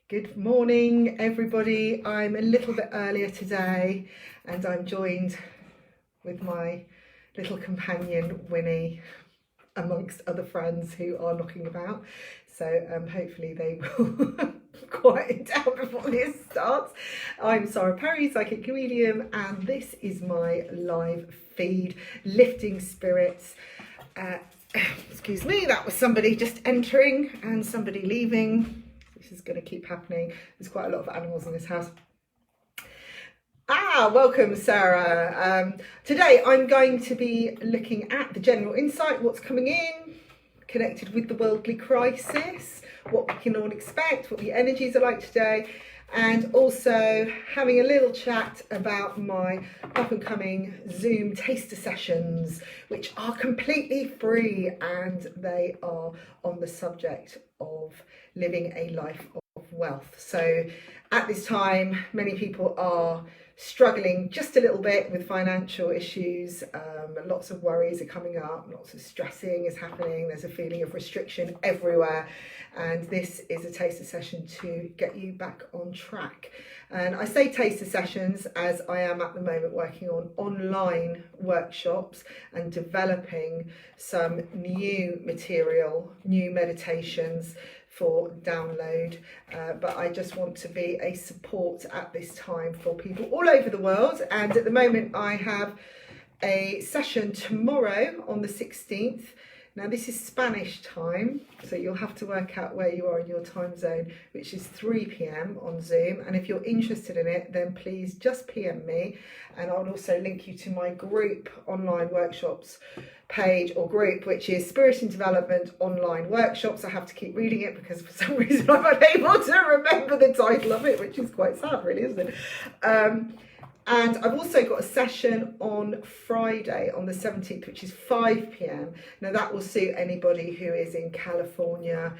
Good morning, everybody. I'm a little bit earlier today and I'm joined with my little companion, Winnie, amongst other friends who are knocking about. So hopefully they will quiet down before this starts. I'm Sarah Perry, psychic medium, and this is my live feed, Lifting Spirits. Excuse me, that was somebody just entering and somebody leaving. This is going to keep happening. There's quite a lot of animals in this house. Welcome, Sarah. Today I'm going to be looking at the general insight, what's coming in, connected with the worldly crisis, what we can all expect, what the energies are like today, and also having a little chat about my up and coming Zoom taster sessions, which are completely free, and they are on the subject of living a life of wealth. So at this time, many people are struggling just a little bit with financial issues. Lots of worries are coming up, lots of stressing is happening, there's a feeling of restriction everywhere, and this is a taster session to get you back on track. And I say taster sessions as I am at the moment working on online workshops and developing some new material, new meditations for download, but I just want to be a support at this time for people all over the world. And at the moment I have a session tomorrow on the 16th. Now this is Spanish time, so you'll have to work out where you are in your time zone, which is 3 p.m. on Zoom. And if you're interested in it, then please just PM me, and I'll also link you to my group online workshops page or group, which is Spirit and Development Online Workshops. I have to keep reading it because for some reason I'm unable to remember the title of it, which is quite sad really, isn't it? And I've also got a session on Friday on the 17th, which is 5 p.m. Now that will suit anybody who is in California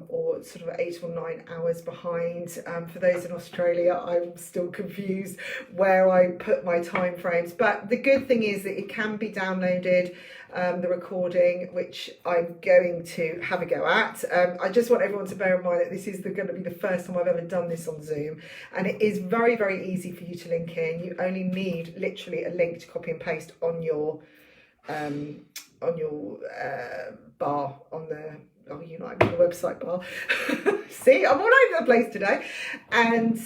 or sort of 8 or 9 hours behind. For those in Australia, I'm still confused where I put my time frames. But the good thing is that it can be downloaded, the recording, which I'm going to have a go at. I just want everyone to bear in mind that this is going to be the first time I've ever done this on Zoom, and it is very, very easy for you to link in. You only need literally a link to copy and paste on your bar on the the website bar. See, I'm all over the place today, and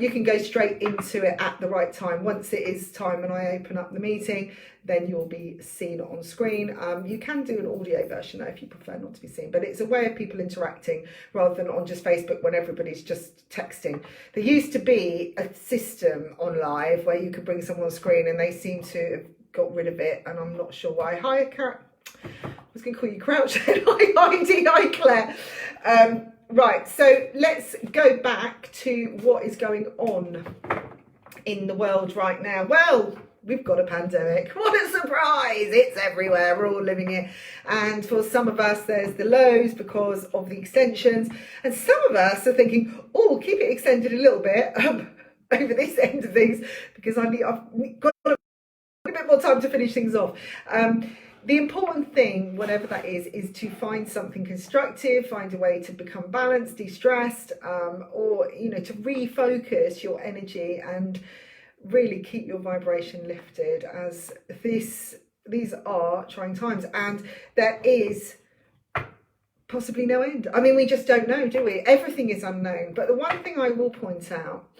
you can go straight into it at the right time. Once it is time and I open up the meeting, then you'll be seen on screen. You can do an audio version though if you prefer not to be seen, but it's a way of people interacting rather than on just Facebook when everybody's just texting. There used to be a system on live where you could bring someone on screen, and they seem to have got rid of it, and I'm not sure why. Hi, I was going to call you Crouch. Hi, Claire. Right, so let's go back to what is going on in the world right now. Well, we've got a pandemic. What a surprise! It's everywhere. We're all living it. And for some of us, there's the lows because of the extensions. And some of us are thinking, oh, keep it extended a little bit over this end of things because I've got a bit more time to finish things off. The important thing, whatever that is to find something constructive, find a way to become balanced, de-stressed, or, to refocus your energy and really keep your vibration lifted, as these are trying times and there is possibly no end. I mean, we just don't know, do we? Everything is unknown. But the one thing I will point out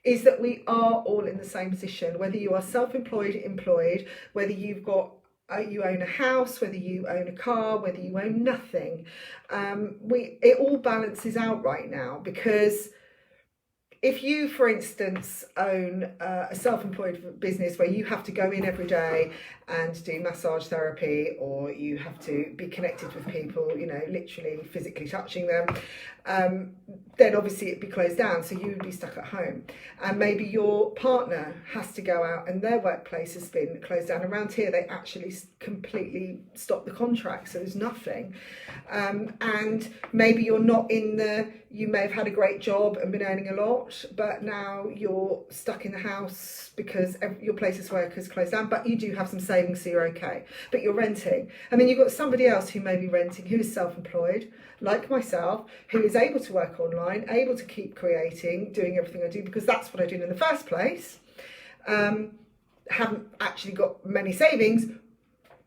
is that we are all in the same position, whether you are self-employed, employed, whether you own a house, whether you own a car, whether you own nothing. It all balances out right now, because if you, for instance, own a self-employed business where you have to go in every day and do massage therapy, or you have to be connected with people, literally physically touching them, then obviously it'd be closed down, so you would be stuck at home. And maybe your partner has to go out and their workplace has been closed down. Around here they actually completely stopped the contract, so there's nothing. And maybe you're not you may have had a great job and been earning a lot, but now you're stuck in the house because your place of work has closed down, but you do have some savings, so you're okay, but you're renting. And then you've got somebody else who may be renting, who is self-employed, like myself, who is able to work online, able to keep creating, doing everything I do, because that's what I did in the first place. Haven't actually got many savings.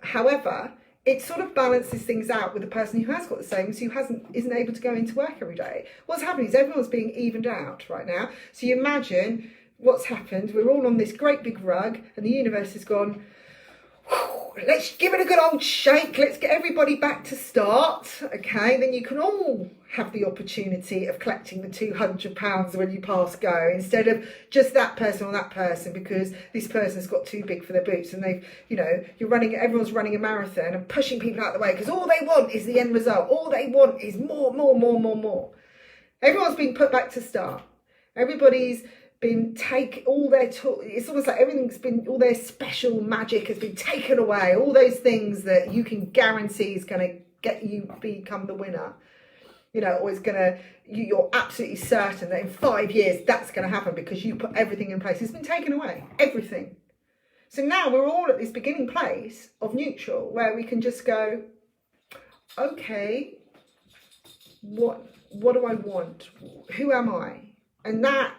However, it sort of balances things out with the person who has got the savings, who isn't able to go into work every day. What's happening is everyone's being evened out right now. So you imagine what's happened. We're all on this great big rug, and the universe has gone, let's give it a good old shake. Let's get everybody back to start. Okay, then you can all have the opportunity of collecting the £200 when you pass go, instead of just that person or that person, because this person's got too big for their boots, and they've, everyone's running a marathon and pushing people out of the way because all they want is the end result. All they want is more. Everyone's been put back to start. Everybody's been it's almost like everything's been, all their special magic has been taken away. All those things that you can guarantee is going to get you become the winner, or it's going to, you're absolutely certain that in 5 years that's going to happen because you put everything in place. It's been taken away, everything. So now we're all at this beginning place of neutral, where we can just go, okay, what do I want? Who am I? And that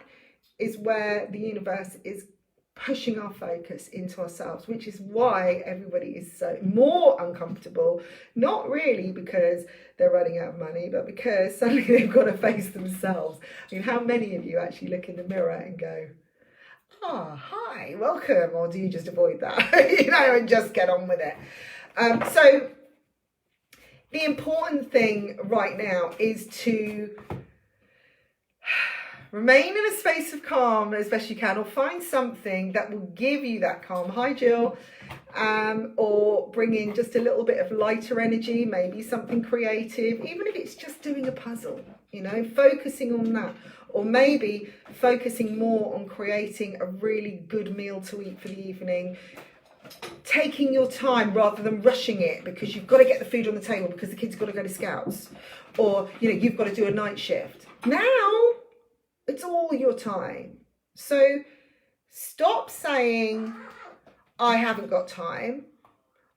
is where the universe is pushing our focus into ourselves, which is why everybody is so more uncomfortable, not really because they're running out of money, but because suddenly they've got to face themselves. I mean, how many of you actually look in the mirror and go, hi, welcome, or do you just avoid that, and just get on with it? So the important thing right now is to remain in a space of calm as best you can, or find something that will give you that calm. Hi, Jill. Or bring in just a little bit of lighter energy, maybe something creative, even if it's just doing a puzzle, focusing on that. Or maybe focusing more on creating a really good meal to eat for the evening. Taking your time rather than rushing it because you've got to get the food on the table because the kids have got to go to Scouts. Or, you've got to do a night shift. Now, it's all your time. So stop saying, I haven't got time,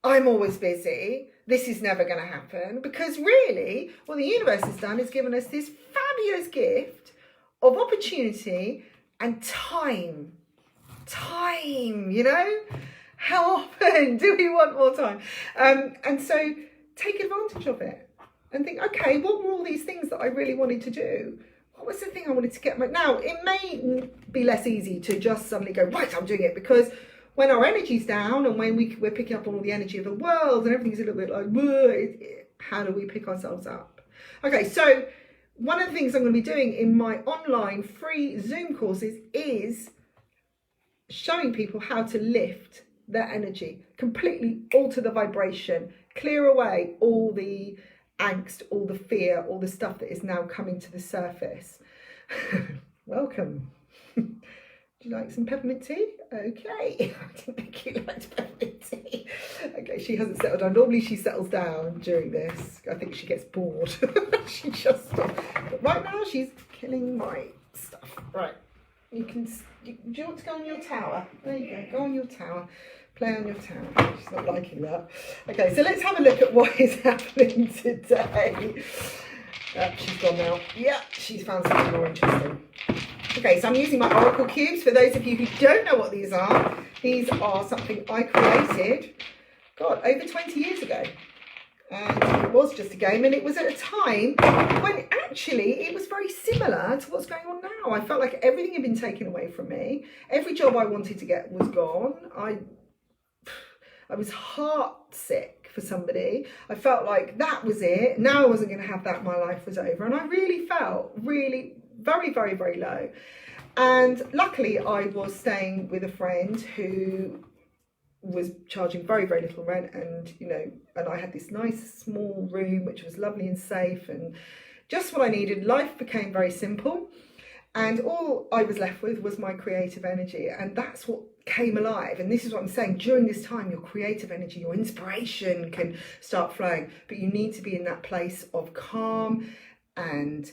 I'm always busy, this is never going to happen. Because really, what the universe has done is given us this fabulous gift of opportunity and time. How often do we want more time? And so take advantage of it and think, okay, what were all these things that I really wanted to do? What was the thing I wanted to get? Now, it may be less easy to just suddenly go, right, I'm doing it, because when our energy's down and when we're picking up on all the energy of the world and everything's a little bit like, how do we pick ourselves up? Okay, so one of the things I'm going to be doing in my online free Zoom courses is showing people how to lift their energy, completely alter the vibration, clear away all the angst, all the fear, all the stuff that is now coming to the surface. Welcome. Do you like some peppermint tea? Okay. I didn't think you liked peppermint tea. Okay, she hasn't settled down. Normally she settles down during this. I think she gets bored. She just stopped. But right now she's killing my stuff. Right. Do you want to go on your tower? There you go. Go on your tower. Play on your tower. She's not liking that. Okay, so let's have a look at what is happening today. She's gone now. Yeah, she's found something more interesting. Okay, so I'm using my Oracle Cubes. For those of you who don't know what these are something I created, over 20 years ago. And it was just a game, and it was at a time when actually it was very similar to what's going on now. I felt like everything had been taken away from me. Every job I wanted to get was gone. I was heart sick for somebody. I felt like that was it. Now I wasn't going to have that. My life was over. And I really felt very, very, very low. And luckily I was staying with a friend who was charging very, very little rent. And, and I had this nice small room, which was lovely and safe and just what I needed. Life became very simple. And all I was left with was my creative energy. And that's what came alive. And this is what I'm saying. During this time, your creative energy, your inspiration can start flowing. But you need to be in that place of calm and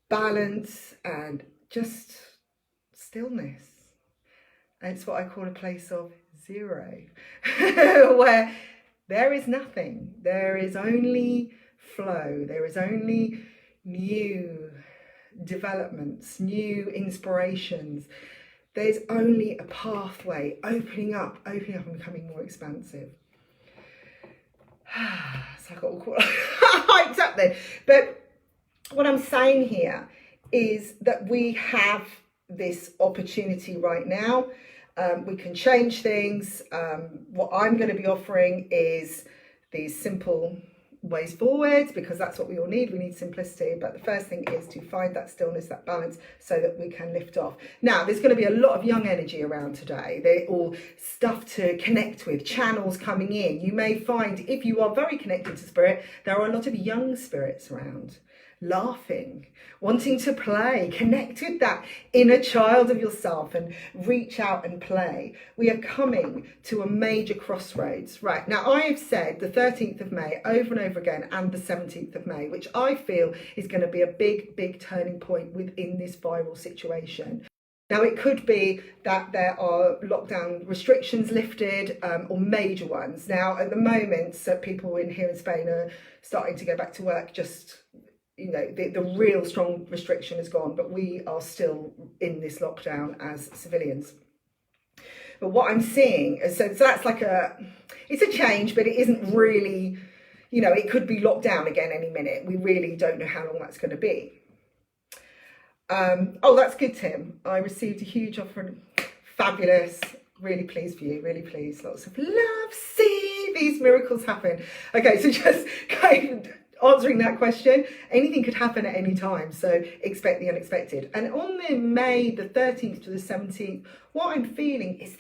balance and just stillness. And it's what I call a place of zero, where there is nothing. There is only flow. There is only new developments, new inspirations. There's only a pathway opening up and becoming more expansive. So I got all hyped up then. But what I'm saying here is that we have this opportunity right now. We can change things. What I'm going to be offering is these simple ways forward, because that's what we all need. We need simplicity. But the first thing is to find that stillness, that balance, so that we can lift off. Now, there's going to be a lot of young energy around today. They're all stuff to connect with, channels coming in. You may find, if you are very connected to spirit, there are a lot of young spirits around, laughing, wanting to play. Connect with that inner child of yourself and reach out and play. We are coming to a major crossroads. Right, now I have said the 13th of May over and over again, and the 17th of May, which I feel is going to be a big turning point within this viral situation. Now, it could be that there are lockdown restrictions lifted, or major ones. Now, at the moment, so people here in Spain are starting to go back to work. Just, you know, the real strong restriction is gone, but we are still in this lockdown as civilians. But what I'm seeing, so that's like it's a change, but it isn't really, you know, it could be locked down again any minute. We really don't know how long that's going to be. Oh, that's good, Tim. I received a huge offer. Fabulous. Really pleased for you. Really pleased. Lots of love. See these miracles happen. Okay, so just kind of answering that question, anything could happen at any time, so expect the unexpected. And on the May the 13th to the 17th, what I'm feeling is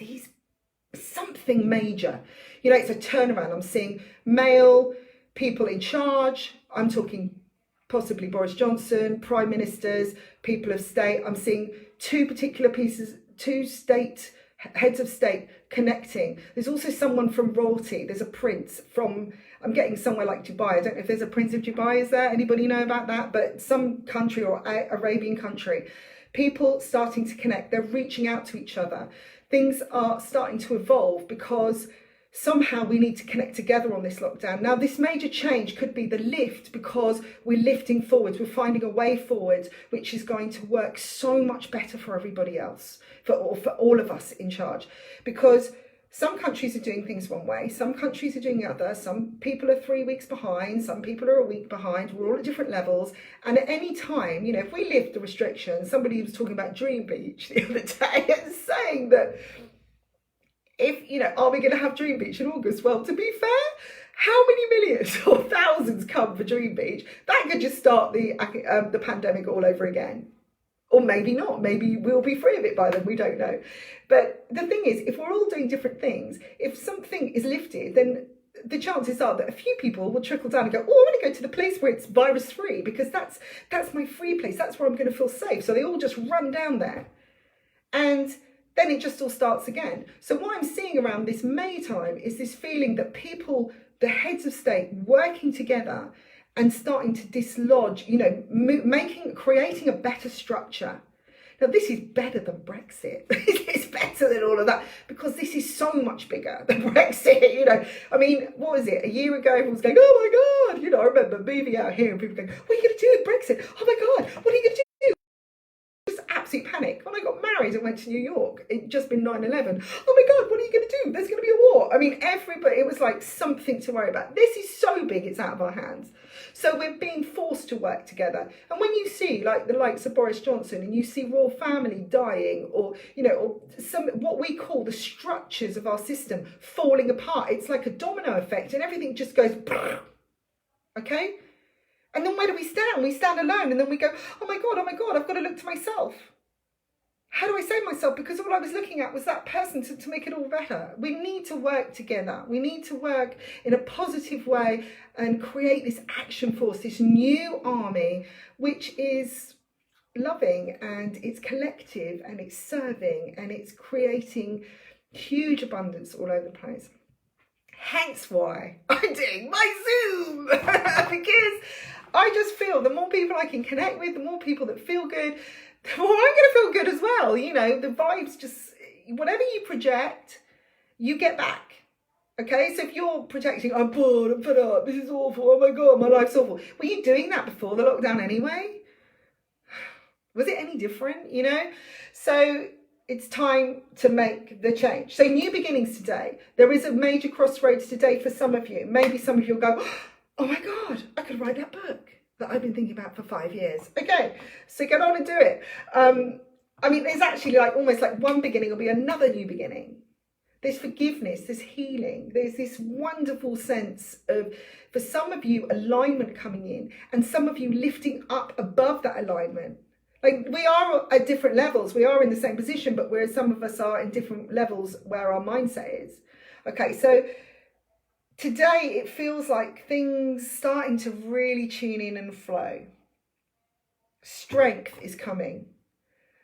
something major. You know, it's a turnaround. I'm seeing male people in charge. I'm talking possibly Boris Johnson, prime ministers, people of state. I'm seeing two heads of state connecting. There's also someone from royalty. There's a prince from, I'm getting somewhere like Dubai. I don't know if there's a prince of Dubai. Is there? Anybody know about that? But some country or Arabian country. People starting to connect. They're reaching out to each other. Things are starting to evolve because somehow we need to connect together on this lockdown. Now, this major change could be the lift, because we're lifting forwards. We're finding a way forward, which is going to work so much better for everybody else, for all of us in charge. Because some countries are doing things one way, some countries are doing the other. Some people are 3 weeks behind, some people are a week behind. We're all at different levels. And at any time, you know, if we lift the restrictions, somebody was talking about Dream Beach the other day and saying that, if, you know, are we going to have Dream Beach in August? Well, to be fair, how many millions or thousands come for Dream Beach? That could just start the pandemic all over again. Or maybe not. Maybe we'll be free of it by then. We don't know. But the thing is, if we're all doing different things, if something is lifted, then the chances are that a few people will trickle down and go, oh, I want to go to the place where it's virus free, because that's my free place. That's where I'm going to feel safe. So they all just run down there. And then it just all starts again. So what I'm seeing around this May time is this feeling that people, the heads of state, working together and starting to dislodge, you know, creating a better structure. Now, this is better than Brexit. It's better than all of that, because this is so much bigger than Brexit. You know, I mean, what was it? A year ago, everyone was going, oh my God. You know, I remember moving out here and people going, what are you going to do with Brexit? Oh my God, what are you going to do? Absolute panic. When I got married and went to New York, it'd just been 9/11. Oh my God, what are you going to do? There's going to be a war. I mean, everybody, it was like something to worry about. This is so big, it's out of our hands. So we're being forced to work together. And when you see like the likes of Boris Johnson, and you see royal family dying, or, you know, or some, what we call the structures of our system falling apart, it's like a domino effect, and everything just goes, okay? And then where do we stand? We stand alone, and then we go, oh my God, I've got to look to myself. How do I save myself? Because all I was looking at was that person to make it all better. We need to work together. We need to work in a positive way and create this action force, this new army, which is loving, and it's collective, and it's serving, and it's creating huge abundance all over the place. Hence why I'm doing my Zoom, because I just feel the more people I can connect with, the more people that feel good, the more I'm going to feel good as well. You know, the vibes just, whatever you project, you get back. Okay, so if you're projecting, I'm bored, I'm fed up, this is awful, oh my God, my life's awful. Were you doing that before the lockdown anyway? Was it any different, you know? So it's time to make the change. So new beginnings today. There is a major crossroads today for some of you. Maybe some of you will go, oh my God, I could write that book that I've been thinking about for 5 years. Okay, so get on and do it. I mean, there's actually like almost like one beginning will be another new beginning. There's forgiveness, there's healing, there's this wonderful sense of, for some of you, alignment coming in, and some of you lifting up above that alignment. Like, we are at different levels. We are in the same position, but where some of us are in different levels where our mindset is. Okay, so today it feels like things starting to really tune in and flow. Strength is coming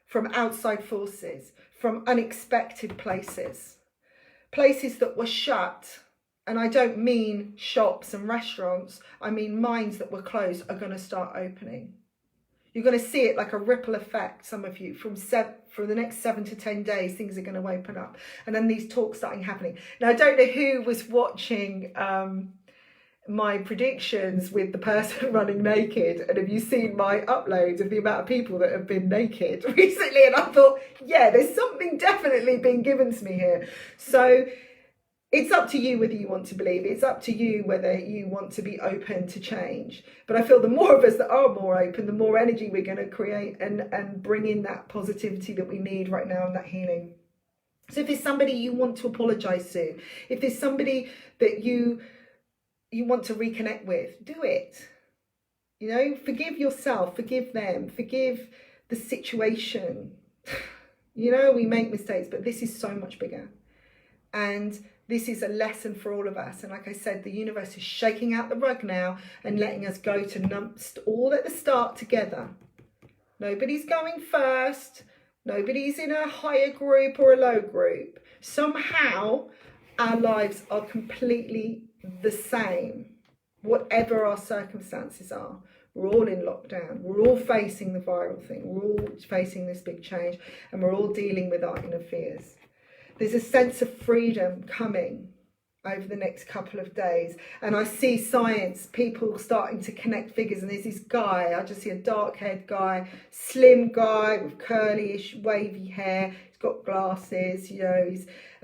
from outside forces, from unexpected places. Places that were shut, and I don't mean shops and restaurants, I mean minds that were closed are going to start opening. You're going to see it like a ripple effect, some of you, for the next 7 to 10 days, things are going to open up. And then these talks starting happening. Now, I don't know who was watching my predictions with the person running naked, and have you seen my uploads of the amount of people that have been naked recently? And I thought, yeah, there's something definitely being given to me here. So it's up to you whether you want to believe. It's up to you whether you want to be open to change. But I feel the more of us that are more open, the more energy we're going to create and bring in that positivity that we need right now and that healing. So if there's somebody you want to apologize to, if there's somebody that you want to reconnect with, do it. You know, forgive yourself, forgive them, forgive the situation. You know, we make mistakes, but this is so much bigger. And this is a lesson for all of us. And like I said, the universe is shaking out the rug now and letting us go to all at the start together. Nobody's going first. Nobody's in a higher group or a low group. Somehow our lives are completely the same, whatever our circumstances are. We're all in lockdown. We're all facing the viral thing. We're all facing this big change, and we're all dealing with our inner fears. There's a sense of freedom coming over the next couple of days. And I see science, people starting to connect figures. And there's this guy, I just see a dark-haired guy, slim guy with curly-ish, wavy hair. He's got glasses, you know,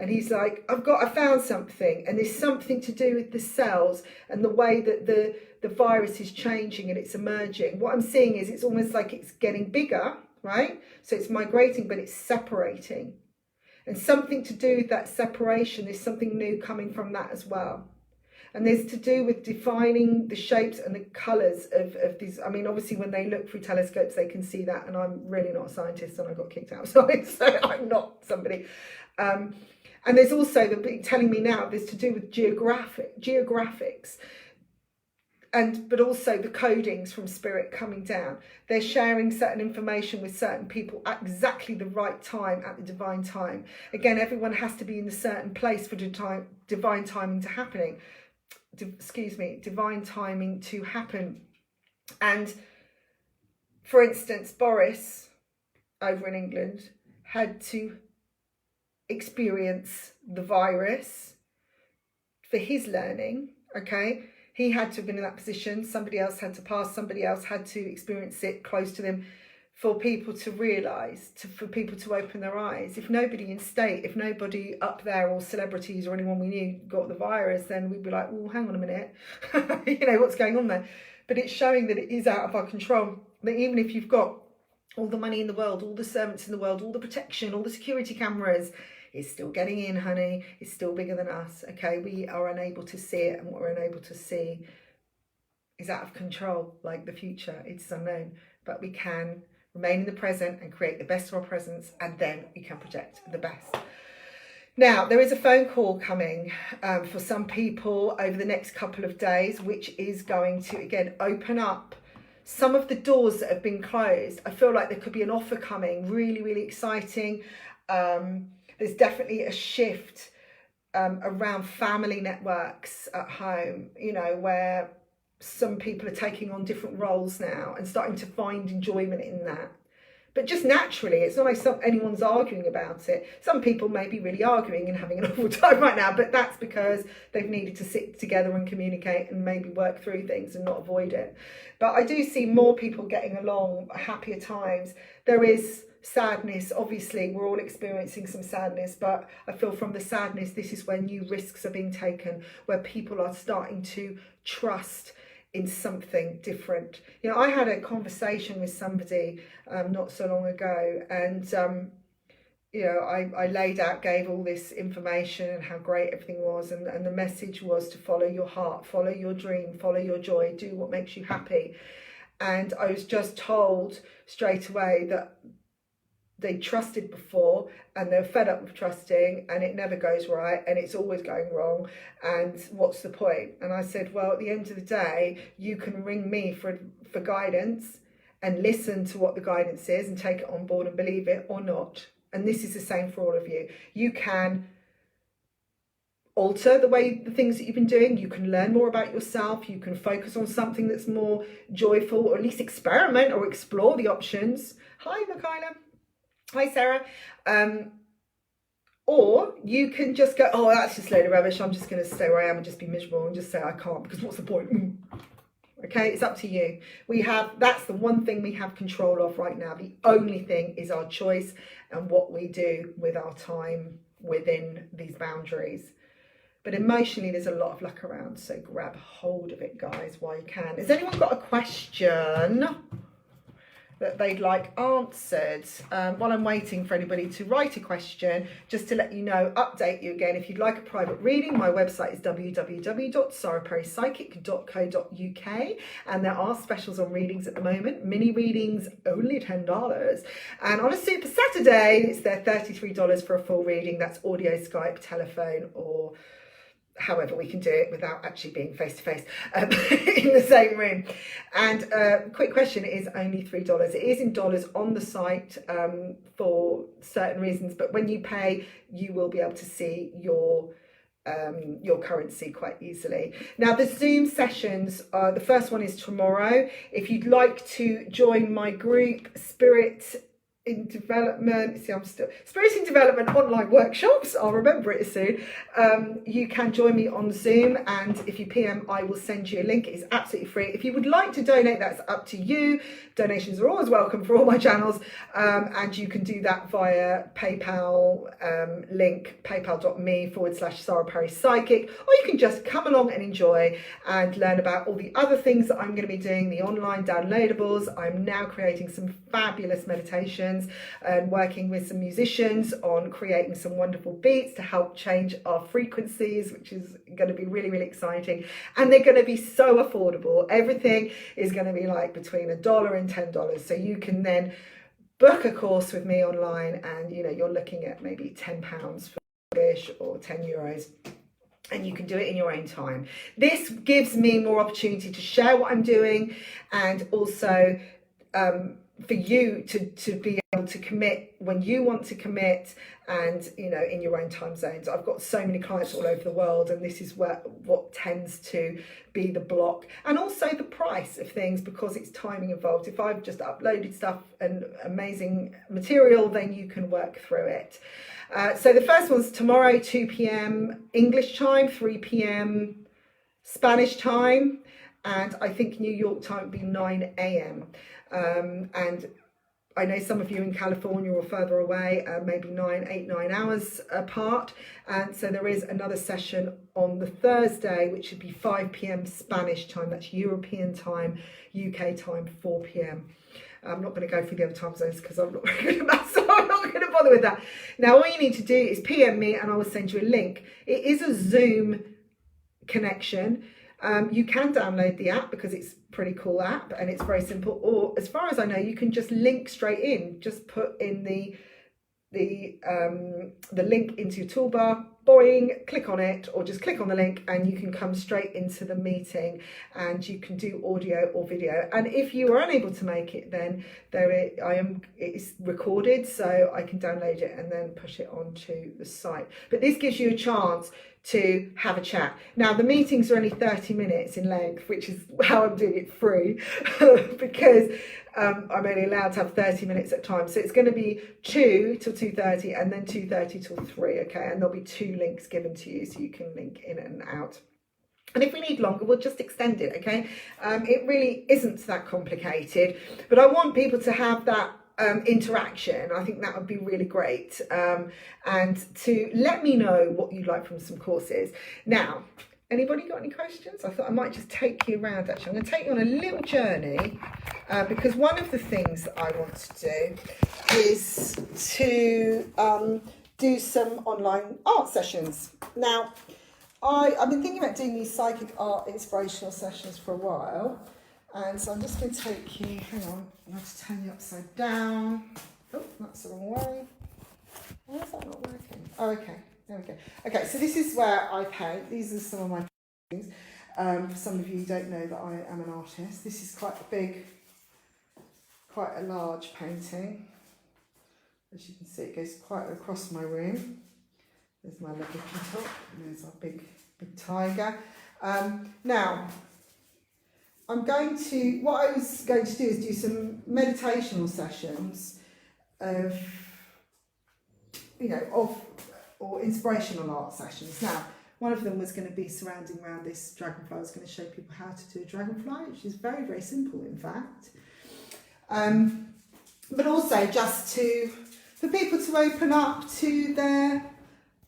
he's like, I found something. And there's something to do with the cells and the way that the virus is changing and it's emerging. What I'm seeing is it's almost like it's getting bigger, right? So it's migrating, but it's separating. And something to do with that separation, there's something new coming from that as well. And there's to do with defining the shapes and the colours of these. I mean, obviously, when they look through telescopes, they can see that. And I'm really not a scientist, and I got kicked out of science, so I'm not somebody. And there's also telling me now, there's to do with geographics. But also the codings from spirit coming down. They're sharing certain information with certain people at exactly the right time, at the divine time. Again, everyone has to be in a certain place for divine timing to happen. Divine timing to happen. And for instance, Boris over in England had to experience the virus for his learning, okay? He had to have been in that position. Somebody else had to pass. Somebody else had to experience it close to them for people to realise, for people to open their eyes. If nobody in state, if nobody up there or celebrities or anyone we knew got the virus, then we'd be like, well, hang on a minute. You know, what's going on there? But it's showing that it is out of our control. That even if you've got all the money in the world, all the servants in the world, all the protection, all the security cameras, it's still getting in, honey. It's still bigger than us, okay? We are unable to see it, and what we're unable to see is out of control, like the future. It's unknown, but we can remain in the present and create the best of our presence, and then we can project the best. Now, there is a phone call coming for some people over the next couple of days, which is going to, again, open up some of the doors that have been closed. I feel like there could be an offer coming, really, really exciting. There's definitely a shift around family networks at home, you know, where some people are taking on different roles now and starting to find enjoyment in that. But just naturally, it's not like anyone's arguing about it. Some people may be really arguing and having an awful time right now, but that's because they've needed to sit together and communicate and maybe work through things and not avoid it. But I do see more people getting along, happier times. There is sadness. Obviously, we're all experiencing some sadness, but I feel from the sadness, this is where new risks are being taken, where people are starting to trust in something different. You know, I had a conversation with somebody not so long ago, and you know, I laid out, gave all this information and how great everything was, and the message was to follow your heart, follow your dream, follow your joy, do what makes you happy. And I was just told straight away that they trusted before and they're fed up with trusting, and it never goes right and it's always going wrong, and what's the point? And I said, well, at the end of the day, you can ring me for guidance and listen to what the guidance is and take it on board and believe it or not. And this is the same for all of you. You can alter the things that you've been doing. You can learn more about yourself. You can focus on something that's more joyful, or at least experiment or explore the options. Hi, Michaela. Hi, Sarah. Or you can just go, oh, that's just a load of rubbish. I'm just going to stay where I am and just be miserable and just say I can't, because what's the point? Okay, it's up to you. That's the one thing we have control of right now. The only thing is our choice and what we do with our time within these boundaries. But emotionally, there's a lot of luck around, so grab hold of it, guys, while you can. Has anyone got a question that they'd like answered? While I'm waiting for anybody to write a question, just to let you know, update you again, if you'd like a private reading, my website is www.saraperrypsychic.co.uk, and there are specials on readings at the moment. Mini readings, only $10. And on a Super Saturday, it's there $33 for a full reading. That's audio, Skype, telephone, or however we can do it without actually being face to face in the same room. And quick question, is only $3. It is in dollars on the site for certain reasons, but when you pay, you will be able to see your currency quite easily. Now, the Zoom sessions, the first one is tomorrow. If you'd like to join my group, Spirit in Development, Spirit in Development online workshops, I'll remember it soon, you can join me on Zoom, and if you PM, I will send you a link. It's absolutely free. If you would like to donate, that's up to you. Donations are always welcome for all my channels, and you can do that via PayPal link, paypal.me/Sara Perry Psychic, or you can just come along and enjoy and learn about all the other things that I'm going to be doing, the online downloadables. I'm now creating some fabulous meditations and working with some musicians on creating some wonderful beats to help change our frequencies, which is going to be really, really exciting. And they're going to be so affordable. Everything is going to be like between $1 and $10. So you can then book a course with me online, and you know, you're looking at maybe £10 for English or €10. And you can do it in your own time. This gives me more opportunity to share what I'm doing, and also for you to be able to commit when you want to commit, and you know, in your own time zones. I've got so many clients all over the world, and this is what tends to be the block, and also the price of things, because it's timing involved. If I've just uploaded stuff and amazing material, then you can work through it. So the first one's tomorrow, 2 p.m. English time, 3 p.m. Spanish time, and I think New York time would be 9 a.m. And I know some of you in California or further away, maybe 8, 9 hours apart. And so there is another session on the Thursday, which should be 5 p.m. Spanish time. That's European time, UK time, 4 p.m. I'm not going to go through the other time zones because I'm not very good at that, so I'm not going to bother with that. Now, all you need to do is PM me and I will send you a link. It is a Zoom connection. You can download the app because it's a pretty cool app and it's very simple. Or as far as I know, you can just link straight in. Just put in the link into your toolbar boing, click on it, or just click on the link and you can come straight into the meeting, and you can do audio or video. And if you are unable to make it, then it's recorded, so I can download it and then push it onto the site. But this gives you a chance to have a chat. Now, the meetings are only 30 minutes in length, which is how I'm doing it free, because I'm only allowed to have 30 minutes at a time. So it's going to be 2 till 2:30 and then 2:30 till 3, okay? And there'll be 2 links given to you so you can link in and out. And if we need longer, we'll just extend it, okay? It really isn't that complicated, but I want people to have that interaction. I think that would be really great, and to let me know what you'd like from some courses. Now, anybody got any questions? I thought I might just take you around. Actually, I'm going to take you on a little journey, because one of the things that I want to do is to do some online art sessions. Now, I've been thinking about doing these psychic art inspirational sessions for a while. And so I'm just going to take you, hang on, I'm going to turn you upside down. Oh, that's the wrong way. Why is that not working? Oh, okay, there we go. Okay, so this is where I paint. These are some of my paintings. For some of you who don't know that I am an artist, this is quite a big, quite a large painting. As you can see, it goes quite across my room. There's my lovely peacock, and there's our big tiger. Now, what I was going to do is do some meditational sessions or inspirational art sessions. Now, one of them was going to be surrounding around this dragonfly. I was going to show people how to do a dragonfly, which is very, very simple, in fact. But also just for people to open up to their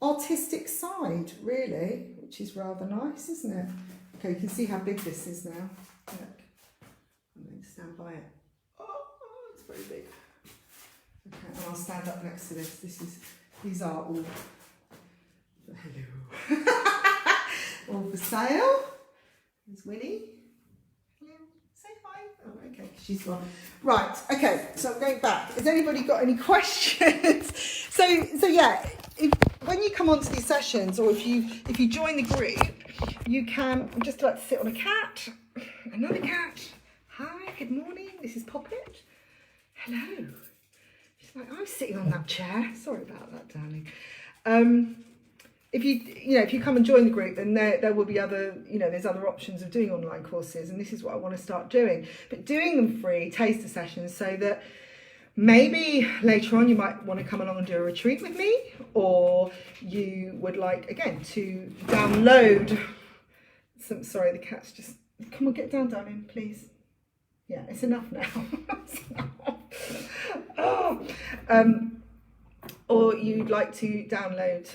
artistic side, really, which is rather nice, isn't it? Okay, you can see how big this is now. Look, I'm going to stand by it. Oh, it's very big. Okay, and I'll stand up next to this. These are all hello, all for sale. There's Winnie. Hello, say hi. Oh, okay, she's gone. Right. Okay, so I'm going back. Has anybody got any questions? So yeah. When you come onto these sessions, or if you join the group, you can just like to sit on a cat, another cat. Hi, good morning. This is Poppet. Hello. She's like, I'm sitting on that chair. Sorry about that, darling. If you come and join the group, then there will be there's other options of doing online courses, and this is what I want to start doing. But doing them free, taster sessions, so that maybe later on you might want to come along and do a retreat with me, or you would like, again, to download some, sorry, the cat's just, come on, get down, darling, please. Yeah, it's enough now. Or you'd like to download,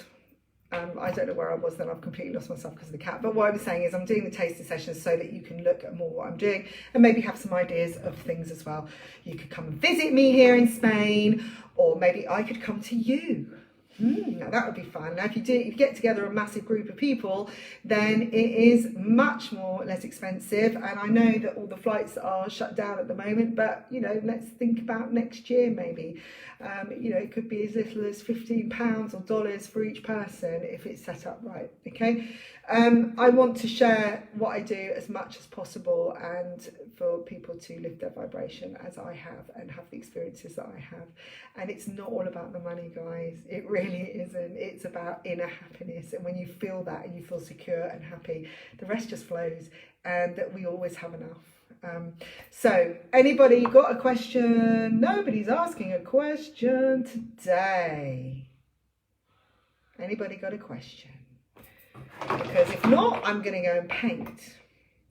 I don't know where I was then, I've completely lost myself because of the cat. But what I was saying is I'm doing the taster sessions so that you can look at more what I'm doing and maybe have some ideas of things as well. You could come and visit me here in Spain, or maybe I could come to you. Now that would be fun. Now if you get together a massive group of people, then it is much less expensive. And I know that all the flights are shut down at the moment, but let's think about next year maybe. It could be as little as £15 or dollars for each person if it's set up right. Okay. I want to share what I do as much as possible, and for people to lift their vibration as I have and have the experiences that I have. And it's not all about the money, guys. It really isn't. It's about inner happiness. And when you feel that and you feel secure and happy, the rest just flows, and that we always have enough. So anybody got a question? Nobody's asking a question today. Anybody got a question? Because if not, I'm going to go and paint,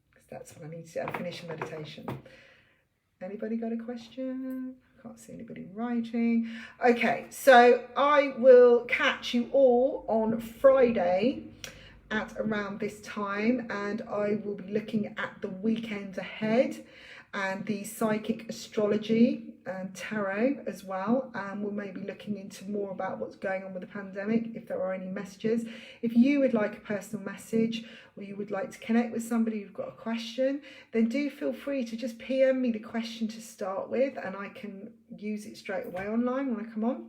because that's what I need to do. I'll finish a meditation. Anybody got a question? I can't see anybody writing. Okay, so I will catch you all on Friday at around this time, and I will be looking at the weekend ahead and the psychic astrology and tarot as well. We'll maybe looking into more about what's going on with the pandemic, if there are any messages. If you would like a personal message, or you would like to connect with somebody who've got a question, then do feel free to just PM me the question to start with, and I can use it straight away online when I come on.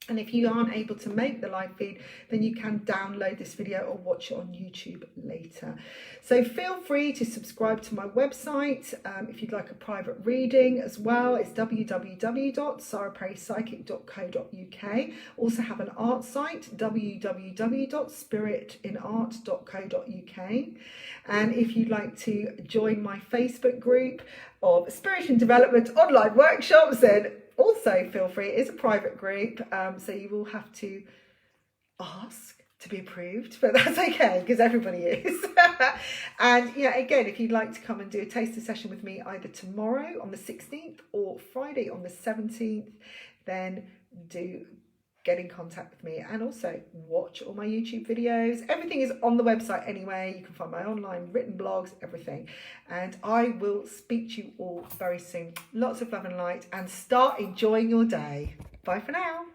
And if you aren't able to make the live feed, then you can download this video or watch it on YouTube later. So feel free to subscribe to my website if you'd like a private reading as well. It's www.sarahperrypsychic.co.uk. Also have an art site, www.spiritinart.co.uk. And if you'd like to join my Facebook group of Spirit and Development online workshops, then also feel free. It is a private group, so you will have to ask to be approved, but that's okay because everybody is. And yeah, again, if you'd like to come and do a taster session with me either tomorrow on the 16th or Friday on the 17th, then do get in contact with me, and also watch all my YouTube videos. Everything is on the website anyway. You can find my online written blogs, everything. And I will speak to you all very soon. Lots of love and light, and start enjoying your day. Bye for now.